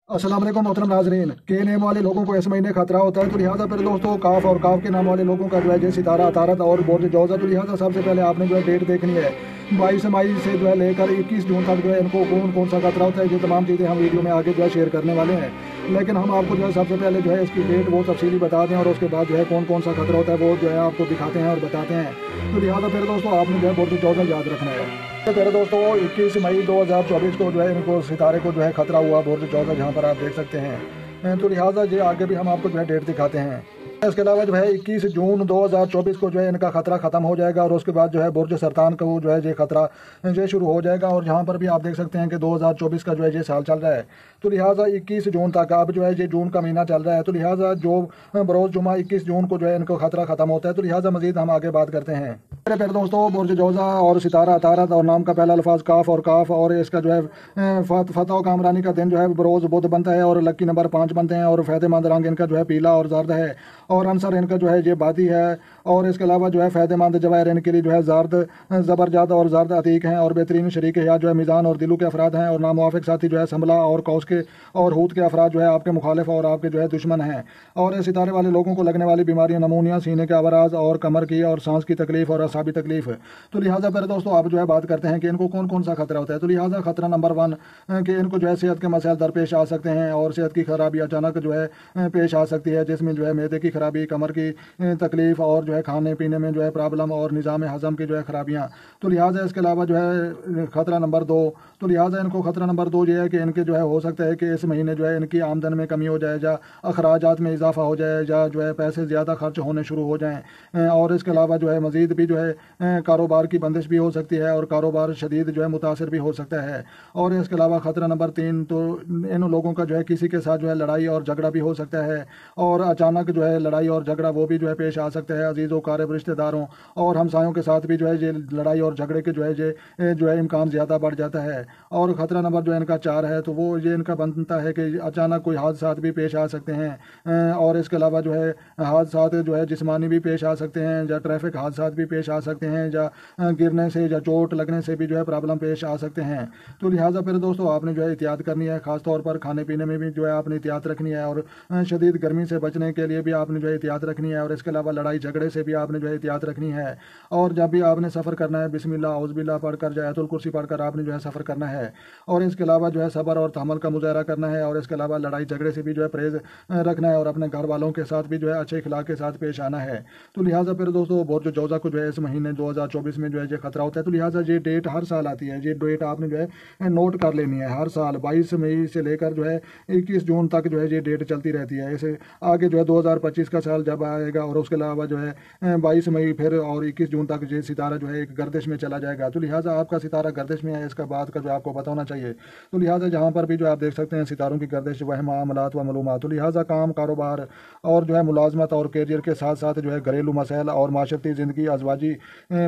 अस्सलाम वालेकुम मोहतरम नाजरीन। के नेम वाले लोगों को इस महीने खतरा होता है, तो लिहाजा फिर दोस्तों काफ और काफ के नाम वाले लोगों का जो है सितारा अतारत और बुर्ज जौजा, तो लिहाजा सबसे पहले आपने जो है डेट देखनी है। 22 मई से जो है लेकर 21 जून तक जो है इनको कौन कौन सा खतरा होता है, ये तमाम चीज़ें हम वीडियो में आगे जो है शेयर करने वाले हैं। लेकिन हम आपको जो है सबसे पहले जो है इसकी डेट वो तफसीली बता दें और उसके बाद जो है कौन कौन सा खतरा होता है वो जो है आपको दिखाते हैं और बताते हैं। तो लिहाजा फिर दोस्तों आपने जो है बुर्ज जौजा याद रखना है। तो फिर दोस्तों 21 मई 2024 को जो है इनको सितारे को जो है खतरा हुआ बुर्ज जौजा, जहाँ पर आप देख सकते हैं। तो लिहाजा ये आगे भी हम आपको जो है डेट दिखाते हैं। इसके अलावा जो है 21 जून 2024 को जो है इनका खतरा खत्म हो जाएगा और उसके बाद जो है बुर्ज सरतान का वो जो है ये खतरा ये शुरू हो जाएगा। और जहाँ पर भी आप देख सकते हैं कि 2024 का जो है ये साल चल रहा है, तो लिहाजा 21 जून तक अब जो है ये जून का महीना चल रहा है, तो लिहाजा जो बरोज़ जुमा 21 जून को जो है इनको खतरा खत्म होता है। तो लिहाजा मजीद हम आगे बात करते हैं। मेरे प्यारे दोस्तों, बुर्ज जौजा और सितारा अतारत और नाम का पहला अल्फाज काफ और काफ, और इसका जो है फतह कामरानी का दिन जो है बरोज़ बुध बनता है और लकी नंबर 5 बनते हैं और फ़ायदेमंद रंग इनका जो है पीला और जर्द है और अंसर इनका जो है ये बादी है। और इसके अलावा जो है फ़ायदेमंद जवाहर इनके लिए जो है जर्द ज़बरजद और जर्द अतीक हैं और बेहतरीन शरीक या जो है मिज़ान और दिलू के अफराद हैं और नामुवाफिक साथी जो है संभला और कौस के और हूत के अफराद जो है आपके मुखालिफ और आपके जो है दुश्मन हैं। और इस सितारे वाले लोगों को लगने वाली बीमारियां नमूनिया, सीने के अवराज और कमर की और सांस की तकलीफ और असाबी तकलीफ। तो लिहाजा फिर दोस्तों आप जो है बात करते हैं कि इनको कौन कौन सा खतरा होता है। तो लिहाजा खतरा नंबर 1 कि इनको जो है सेहत के मसाइल दरपेश आ सकते हैं और सेहत की खराबी अचानक जो है पेश आ सकती है, जिसमें जो है मैदे की खराबी, कमर की तकलीफ और जो है खाने पीने में जो है प्रॉब्लम और निज़ाम हज़म की जो है खराबियाँ। तो लिहाजा इसके अलावा जो है खतरा नंबर 2, तो लिहाजा इनको खतरा नंबर 2 ये है कि इनके जो है हो सकता है कि इस महीने जो है इनकी आमदन में कमी हो जाए या अखराजात में इजाफा हो जाए या जो है पैसे ज़्यादा खर्च होने शुरू हो जाएँ। और इसके अलावा जो है मज़ीद भी जो है कारोबार की बंदिश भी हो सकती है और कारोबार शदीद जो है मुतासर भी हो सकता है। और इसके अलावा खतरा नंबर 3, तो इन लोगों का जो है किसी के साथ जो है लड़ाई और झगड़ा भी हो सकता है और अचानक जो है लड़ाई और झगड़ा वो भी जो है पेश आ सकता है अजीज़ों, क़ारिब, रिश्तेदारों और हमसायों के साथ भी जो है ये लड़ाई और झगड़े के ये जो है इम्कान ज़्यादा बढ़ जाता है। और ख़तरा नंबर जो है इनका 4 है, तो वो ये इनका बनता है कि अचानक कोई हादसात भी पेश आ सकते हैं। और इसके अलावा जो है हादसात जो है जिस्मानी भी पेश आ सकते हैं या ट्रैफिक हादसात भी पेश आ सकते हैं या गिरने से या चोट लगने से भी जो है प्रॉब्लम पेश आ सकते हैं। तो लिहाजा फिर दोस्तों आपने जो है एहतियात करनी है, ख़ास तौर पर खाने पीने में भी जो है आपने एहतियात रखनी है और शदीद गर्मी से बचने के लिए भी आपने जो है एहतियात रखनी है और इसके अलावा लड़ाई झगड़े से भी आपने जो है एहतियात रखनी है। और जब भी आपने सफ़र करना है बिस्मिल्लाह औज़ुबिल्लाह पढ़कर जो आयतुल कुर्सी पढ़कर आपने जो है सफ़र करना है। और इसके अलावा जो है सब्र और तहम्मुल का मुज़ाहरा करना है और इसके अलावा लड़ाई झगड़े से भी जो है परहेज़ रखना है और अपने घर वालों के साथ भी जो है अच्छे अखलाक के साथ पेश आना है। तो लिहाजा फिर दोस्तों बुर्ज जौजा को जो है इस महीने 2024 में जो है ये खतरा होता है। तो लिहाजा ये डेट हर साल आती है, ये डेट आपने जो है नोट कर लेनी है। हर साल 22 मई से लेकर जो है 21 जून तक जो है ये डेट चलती रहती है। इसे आगे जो है 2025 का साल जब आएगा और उसके अलावा जो है 22 मई फिर और 21 जून तक ये सितारा जो है एक गर्दिश में चला जाएगा। तो लिहाजा आपका सितारा गर्दिश में है, इसका बात का जो आपको पता होना चाहिए। तो लिहाजा जहाँ पर भी जो आप देख सकते हैं सितारों की गर्दिश वह मामलात व मालूमात, तो लिहाजा काम, कारोबार और जो है मुलाजमत और कैरियर के साथ साथ जो है घरेलू मसाइल और माशरती ज़िंदगी, अजवाजी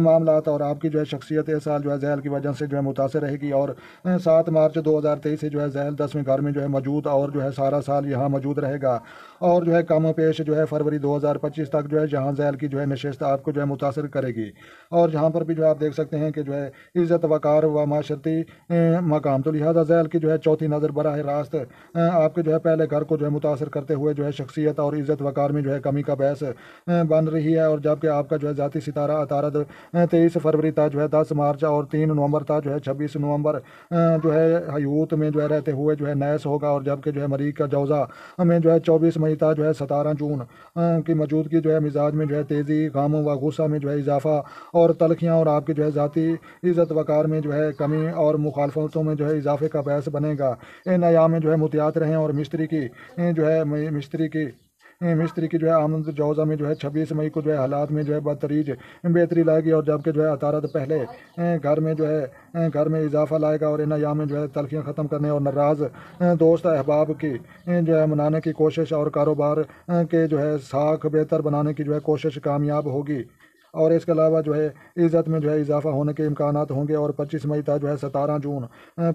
मामलात और आपकी जो है शख्सियत इस साल जो है जहल की वजह से जो है मुतासर रहेगी। और 7 मार्च 2023 से जो है जहल 10वें घर में जो है मौजूद और जो है सारा साल यहाँ मौजूद रहेगा। और जो है कम पेश जो है फरवरी 2025 तक जो है जहाँ जहल की जो है नशिस्त आपको जो है मुतासर करेगी। और जहाँ पर भी जो है आप देख सकते हैं कि जो है इज़्ज़त वकार व माशरती मकाम, तो लिहाजा जहल की जो है चौथी नज़र बराह रास्त आपके जो है पहले घर को जो है मुतासर करते हुए जो है शख्सियत और इज़्ज़त वकार में जो है कमी का बहस बन रही है। और जबकि आपका जो है ज़ाती सितारा अतारद 23 फरवरी था जो है 10 मार्च और 3 नवंबर था जो है 26 नवंबर जो है हयूत में जो है रहते हुए जो है नैस होगा। और जबकि जो है मरीक का जौज़ा में जो है 24 मई था जो है 17 जून की मौजूदगी जो है मिजाज में जो है तेज़ी, गामों व गुस्सा में जो है इजाफा और तलखियाँ और आपकी जो है ज़ाती इज़्ज़त वकार में जो है कमी और मुखालफतों में जो है इजाफे का बहस बनेगा। इन अयाम में जो है मुहतियात रहें और मिस्त्री की जो है आमद जौज़ा में जो है 26 मई को जो है हालात में जो है बदतरीज बेहतरी लाएगी। और जबकि जो है अतारद पहले घर में इजाफा लाएगा और इन अयाम में जो है तलखियाँ ख़त्म करने और नाराज़ दोस्त अहबाब की जो है मनाने की कोशिश और कारोबार के जो है साख बेहतर बनाने की जो है कोशिश कामयाब होगी। اور اس کے علاوہ جو ہے عزت میں جو ہے اضافہ ہونے کے امکانات ہوں گے، اور 25 مئی تا جو ہے 17 جون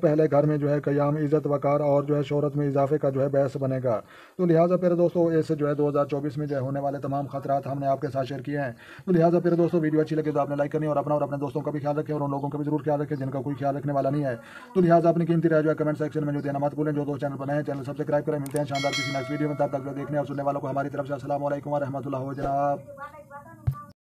پہلے گھر میں جو ہے قیام عزت وقار اور جو ہے شہرت میں اضافے کا جو ہے باعث بنے گا۔ تو لہٰذا پھر دوستوں اس جو ہے 2024 میں جو ہے ہونے والے تمام خطرات ہم نے آپ کے ساتھ شیئر کیے ہیں۔ تو لہٰذا پھر دوستوں ویڈیو اچھی لگے تو آپ نے لائک کرنی، اور اپنا اور اپنے دوستوں کا بھی خیال رکھیں، اور ان لوگوں کا بھی ضرور خیال رکھیں جن کا کوئی خیال رکھنے والا نہیں ہے۔ تو لہٰذا اپنی قیمتی رائے جو ہے کمنٹ سیکشن میں جو دینا مت بھولیں۔ جو دوست چینل پر نئے ہیں چینل سبسکرائب کریں۔ ملتے ہیں شاندار کسی نیکسٹ ویڈیو میں، تب تک دیکھنے اور سننے والوں کو ہماری طرف سے السلام علیکم ورحمۃ اللہ جناب۔